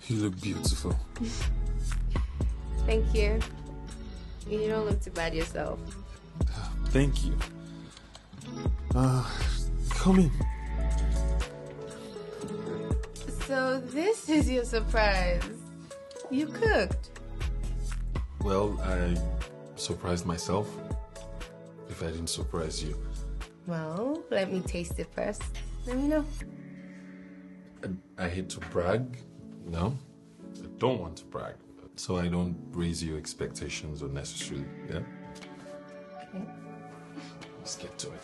You look beautiful. Thank you. You don't look too bad yourself. Thank you. Come in. So this is your surprise. You cooked. Well, I surprised myself. If I didn't surprise you. Well, let me taste it first. Let me know. I hate to brag. No, I don't want to brag. So I don't raise your expectations unnecessarily, yeah? Okay. Let's get to it.